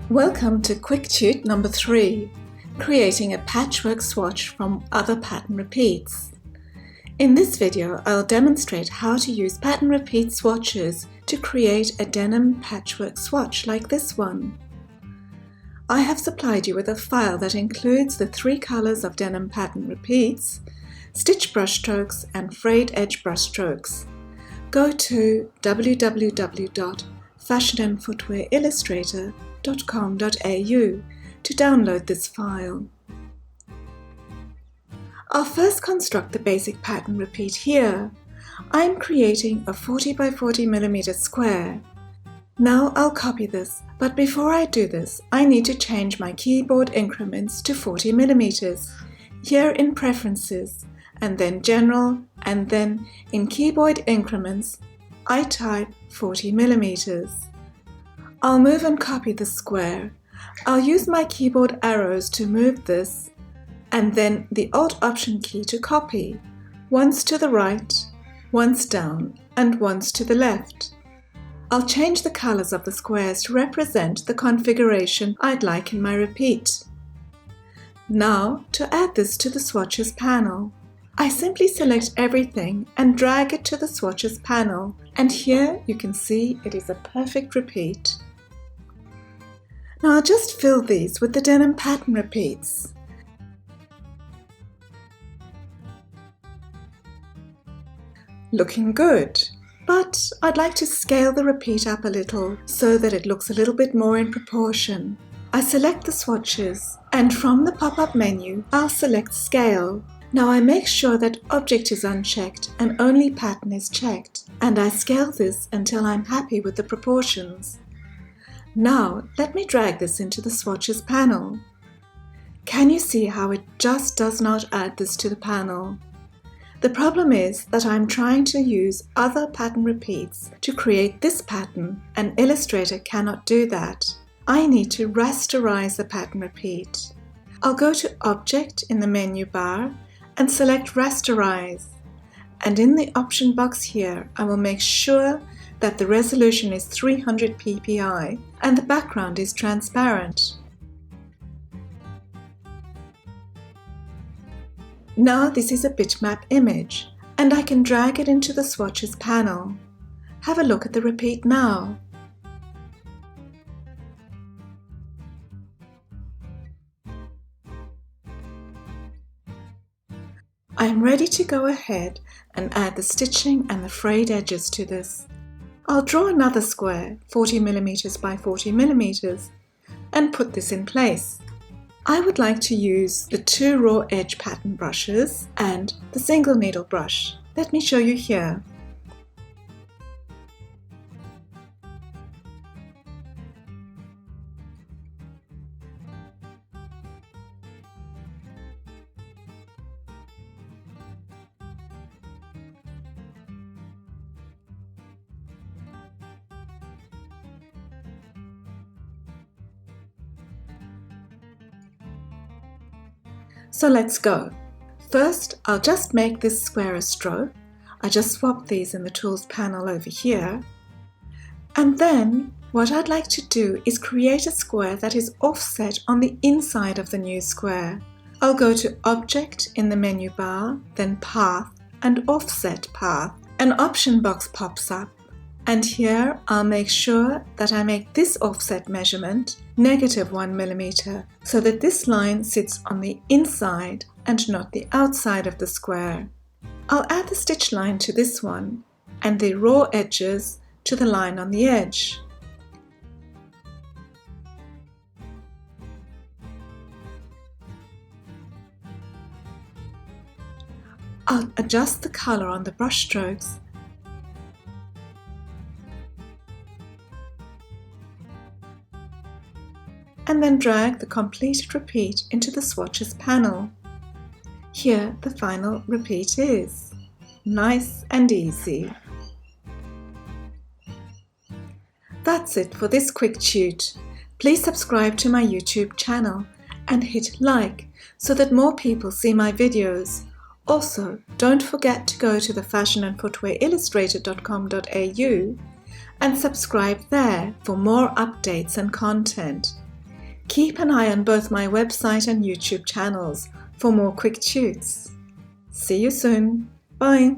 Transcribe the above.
Welcome to QuickTute number 3, creating a patchwork swatch from other pattern repeats. In this video, I'll demonstrate how to use pattern repeat swatches to create a denim patchwork swatch like this one. I have supplied you with a file that includes the 3 colors of denim pattern repeats, stitch brushstrokes and frayed edge brushstrokes. Go to www.fashionandfootwearillustrator.com.au to download this file. I'll first construct the basic pattern repeat here. I'm creating a 40 by 40 mm square. Now I'll copy this, but before I do this, I need to change my keyboard increments to 40 mm. Here in Preferences, and then General, and then in Keyboard Increments, I type 40 mm. I'll move and copy the square. I'll use my keyboard arrows to move this, and then the Alt Option key to copy, once to the right, once down, and once to the left. I'll change the colors of the squares to represent the configuration I'd like in my repeat. Now, to add this to the swatches panel, I simply select everything and drag it to the swatches panel, and here you can see it is a perfect repeat. Now I'll just fill these with the denim pattern repeats. Looking good, but I'd like to scale the repeat up a little so that it looks a little bit more in proportion. I select the swatches, and from the pop-up menu I'll select Scale. Now I make sure that Object is unchecked and only Pattern is checked, and I scale this until I'm happy with the proportions. Now let me drag this into the swatches panel. Can you see how it just does not add this to the panel? The problem is that I'm trying to use other pattern repeats to create this pattern, and Illustrator cannot do that. I need to rasterize the pattern repeat. I'll go to Object in the menu bar and select Rasterize, and in the option box here I will make sure that the resolution is 300 ppi and the background is transparent. Now this is a bitmap image, and I can drag it into the swatches panel. Have a look at the repeat now. I am ready to go ahead and add the stitching and the frayed edges to this. I'll draw another square, 40 mm by 40 mm, and put this in place. I would like to use the 2 raw edge pattern brushes and the single needle brush. Let me show you here. So let's go. First, I'll just make this square a stroke. I just swap these in the Tools panel over here. And then, what I'd like to do is create a square that is offset on the inside of the new square. I'll go to Object in the menu bar, then Path and Offset Path. An option box pops up, and here I'll make sure that I make this offset measurement -1 mm, so that this line sits on the inside and not the outside of the square. I'll add the stitch line to this one and the raw edges to the line on the edge. I'll adjust the color on the brush strokes and then drag the completed repeat into the swatches panel. Here the final repeat is. Nice and easy. That's it for this QuickTute. Please subscribe to my YouTube channel and hit like so that more people see my videos. Also, don't forget to go to the fashionandfootwearillustrator.com.au and subscribe there for more updates and content. Keep an eye on both my website and YouTube channels for more quick tutes. See you soon. Bye.